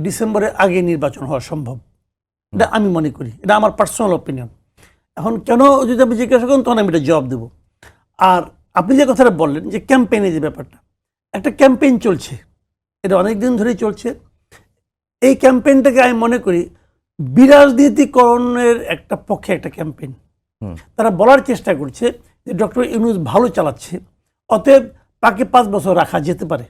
ডিসেম্বরের আগে নির্বাচন হওয়া সম্ভব, এটা আমি মনে করি, এটা আমার পার্সোনাল অপিনিয়ন। এখন কেন যদি আপনি জিজ্ঞাসা করেন তখন আমি এটা জবাব দেবো। আর আপনি যে কথাটা বললেন যে ক্যাম্পেইনে যে ব্যাপারটা, একটা ক্যাম্পেইন চলছে, এটা অনেক দিন ধরেই চলছে। এই ক্যাম্পেইনটাকে আমি মনে করি বিরাজনীতিকরণের একটা পক্ষে একটা ক্যাম্পেইন। তারা বলার চেষ্টা করছে যে ডক্টর ইউনূস ভালো চালাচ্ছে, অতএব তাকে 5 বছর রাখা যেতে পারে।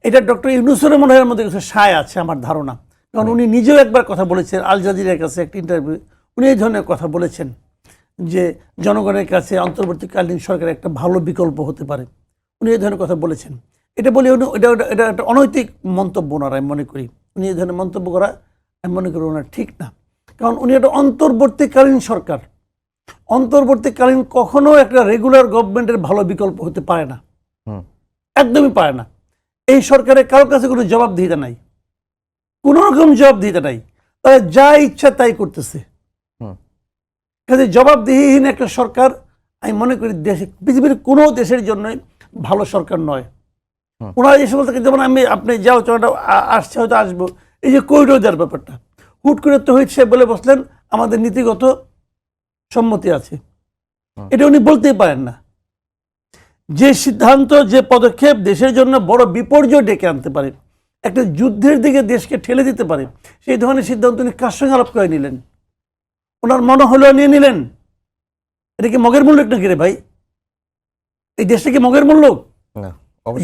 এটা ডক্টর ইউনূসের মনে হয় মধ্যে কিছু সায় আছে আমার ধারণা, কারণ উনি নিজেও একবার কথা বলেছেন আল জাজিরার কাছে একটা ইন্টারভিউ, উনি এই ধরনের কথা বলেছেন যে জনগণের কাছে অন্তর্বর্তীকালীন সরকার একটা ভালো বিকল্প হতে পারে, উনি এই ধরনের কথা বলেছেন। এটা বলে এটা একটা অনৈতিক মন্তব্য ওনার, আমি মনে করি উনি এই ধরনের মন্তব্য করা আমি মনে করি ওনার ঠিক না। কারণ উনি একটা অন্তর্বর্তীকালীন সরকার, অন্তর্বর্তীকালীন কখনো একটা রেগুলার গভর্নমেন্টের ভালো বিকল্প হতে পারে না, একদমই পারে না। এই সরকারের কারোর কাছে কোনো জবাবদিহিতা নাই, কোনো রকম জবাবদিহিতা নাই, তারা যা ইচ্ছা তাই করতেছে। কাজে জবাবদিহিহীন একটা সরকার আমি মনে করি দেশে, পৃথিবীর কোনো দেশের জন্যই ভালো সরকার নয়। ওনারা এই সকল থেকে, যেমন আপনি যা আলোচনাটা আসছে হয়তো আসবো, এই যে করিডোর দেওয়ার ব্যাপারটা হুট করে তো হয়েছে বলে বসলেন আমাদের নীতিগত সম্মতি আছে, এটা উনি বলতেই পারেন না। যে সিদ্ধান্ত, যে পদক্ষেপ দেশের জন্য বড় বিপর্যয় ডেকে আনতে পারে, একটা যুদ্ধের দিকে দেশকে ঠেলে দিতে পারে, সেই ধরনের সিদ্ধান্ত উনি কার সঙ্গে আলাপ করে নিলেন? ওনার মনে হলো নিয়ে নিলেন। এটা কি মগের মূল্য নাকি রে ভাই? এই দেশটা কি মগের মূল্য?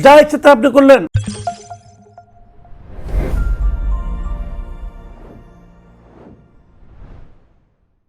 যা ইচ্ছে তা আপনি করলেন।